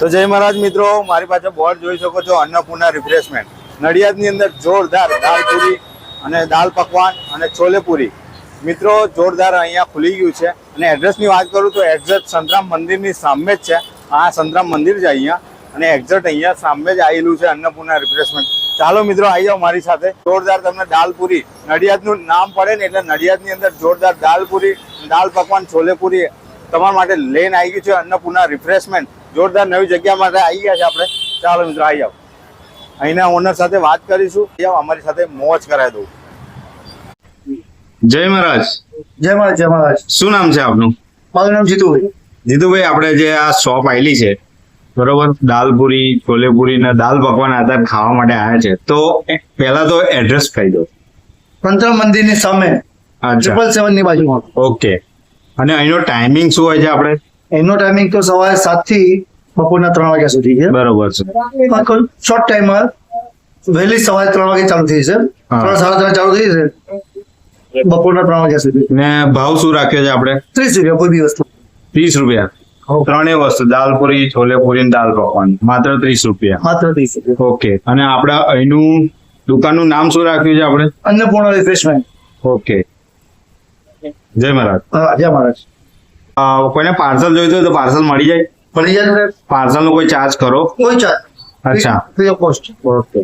તો જય મહારાજ મિત્રો, મારી પાસે બોર્ડ જોઈ શકો છો, અન્નપૂર્ણા રિફ્રેશમેન્ટ. નડિયાદની અંદર જોરદાર દાળ પૂરી અને દાળ પકવાન અને છોલે પૂરી મિત્રો જોરદાર અહીંયા ખુલી ગયું છે. અને એડ્રેસની વાત કરું તો એક્ઝેક્ટ સંતરામ મંદિરની સામે જ છે. આ સંતરામ મંદિર છે અહીંયા, અને એક્ઝેક્ટ અહીંયા સામે જ આવેલું છે અન્નપૂર્ણા રિફ્રેશમેન્ટ. ચાલો મિત્રો આવી જાઓ મારી સાથે. જોરદાર તમને દાળ પૂરી, નડિયાદનું નામ પડે ને એટલે નડિયાદની અંદર જોરદાર દાળ પૂરી, દાળ પકવાન, છોલે પૂરી તમારા માટે લઈને આવી ગયું છે અન્નપૂર્ણા રિફ્રેશમેન્ટ. જોરદાર નવી જગ્યા માટે આવી ગયા છે આપણે. ચાલો મિત્રો આવી જાઓ, અહીંના ઓનર સાથે વાત કરીશું. અમારી સાથે મોજ કરાવી દઉં. જય મહારાજ. જય મહારાજ. જય મહારાજ. શું નામ છે આપનું? મારું નામ જીતુભાઈ. જીતુભાઈ, આપણે જે આ શોપ આવેલી છે બરોબર, દાલ પૂરી, છોલે પૂરી ને દાલ પકવાન આધાર ખાવા માટે આવ્યા છે, તો પહેલા તો એડ્રેસ કહી દો. સંતરામ મંદિરની સામે 777 ની બાજુમાં. ઓકે. અને અહીંનો ટાઈમિંગ શું હોય છે આપણે? એનો ટાઈમિંગ તો સવારે 7 થી બપોરના 3 વાગ્યા સુધી છે. બરોબર છે. શોર્ટ ટાઈમમાં વહેલી સવારે 3 વાગે ચાલુ થઈ છે, 3 સાડા 3 ચાલુ થઈ છે, બપોરના 3 વાગ્યા સુધી. ને ભાવ શું રાખ્યો છે આપણે? 30 રૂપિયા કોઈ બી વસ્તુ. 30 રૂપિયા ત્રણેય વસ્તુ, દાલ પૂરી, છોલે પૂરી ને દાલ પકવાન, માત્ર 30 રૂપિયા. માત્ર 30 રૂપિયા. ઓકે. અને આપણા અહીંનું દુકાનનું નામ શું રાખ્યું છે આપણે? અન્નપૂર્ણા રિફ્રેશમેન્ટ. ઓકે. જય મહારાજ. જય મહારાજ. કોઈને પાર્સલ જોઈતું હોય તો પાર્સલ મળી જાય? મળી જાય. પાર્સલ નો કોઈ ચાર્જ ખરો? કોઈ ચાર્જ. અચ્છા, ફ્રી ઓફ કોસ્ટ. ઓકે.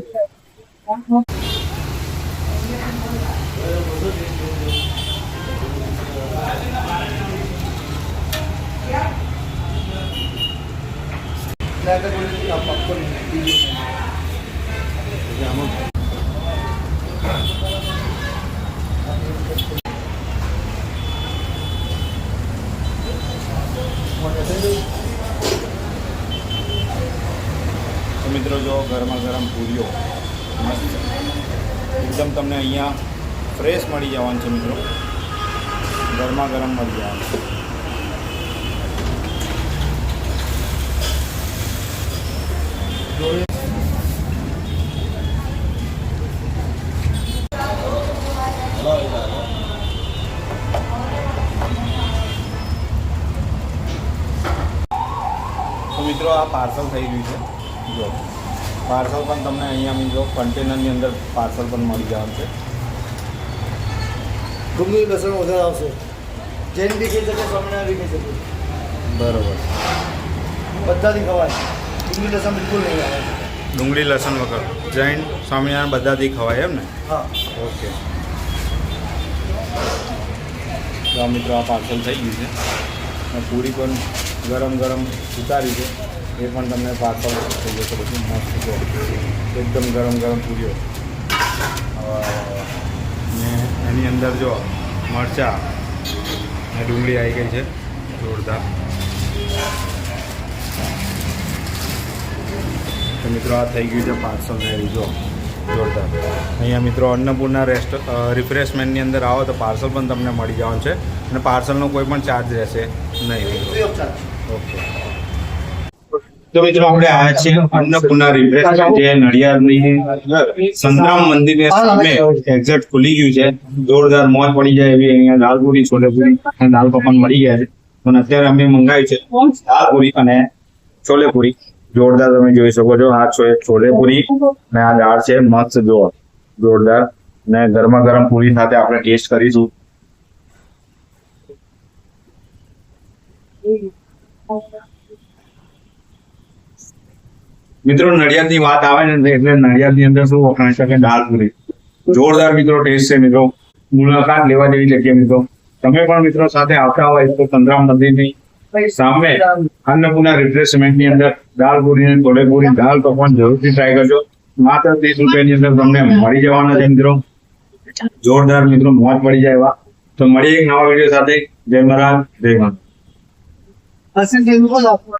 તો મિત્રો જો ગરમા ગરમ પૂરીઓ મસ્ત એકદમ તમને અહીંયા ફ્રેશ મળી જવાનું છે મિત્રો, ગરમા ગરમ મળી જવાનું છે. તો મિત્રો આ પાર્સલ થઈ ગયું છે. જો પાર્સલ પણ તમને અહીંયા મિત્રો કન્ટેનરની અંદર પાર્સલ પણ મળી જવાનું છે. ડુંગળી લસણ વધારે આવશે. જૈન બી ખાઈ શકે, સ્વામિનારાયણ બી ખાઈ શકે. બરોબર. બધાથી ખવાય. ડુંગળી લસણ બિલકુલ નહીં આવે. ડુંગળી લસણ વગર જૈન, સ્વામિનારાયણ બધાથી ખવાય એમ ને? હા. ઓકે. તો આ મિત્રો આ પાર્સલ થઈ ગયું છે. અને પૂરી પણ ગરમ ગરમ ઉતારી છે, એ પણ તમને પાર્સલ થઈ જશે. બધું મસ્ત જો એકદમ ગરમ ગરમ પૂરીઓ. ને એની અંદર જો મરચાં અને ડુંગળી આવી ગઈ છે જોરદાર. તો મિત્રો આ થઈ ગયું છે પાર્સલ રેડી. જો જોરદાર. અહીંયા મિત્રો અન્નપૂર્ણા રિફ્રેશમેન્ટની અંદર આવો તો પાર્સલ પણ તમને મળી જવાનું છે, અને પાર્સલનો કોઈ પણ ચાર્જ રહેશે નહીં. Free of charge. ઓકે. તો મિત્રો આપણે આવ્યા છીએ અન્નપૂર્ણા રિફ્રેશમેન્ટ, જે નડિયાદની સંતરામ મંદિરની સામે એક્ઝેક્ટ ખુલી ગયું છે. જોરદાર મોજ પડી જાય એવી અહીંયા દાલ પૂરી, છોલે પૂરી અને દાલ પકવાન મળી ગયા છે. અને અત્યારે અમે મંગાવી છે દાલ પૂરી અને છોલે પૂરી. જોરદાર તમે જોઈ શકો છો. આ છોલે પૂરી અને આ દાળ છે મસ્ત જો જોરદાર. અને ગરમા ગરમ પૂરી સાથે આપણે ટેસ્ટ કરીશું. મિત્રો નડિયાદની વાત આવે ને એટલે નડિયાદની અંદર શું વખણાય છે કે દાળ પૂરી જોરદાર મિત્રો ટેસ્ટ છે. મિત્રો મુલાકાત લેવા જેવી જગ્યા. મિત્રો તમે પણ મિત્રો સાથે આવતા હોય તો સંતરામ મંદિરની સામે અન્નપૂર્ણા રિફ્રેશમેન્ટની અંદર દાળ પૂરી, છોલે પૂરી, દાળ પકવાન જરૂરથી ટ્રાય કરજો. માત્ર 30 રૂપિયાની અંદર તમને મળી જવાના છે મિત્રો. જોરદાર મિત્રો મોજ પડી જાય એવા. તો મળીએ એક નવા વિડીયો સાથે. જય મહારાજ. જય મહારાજ.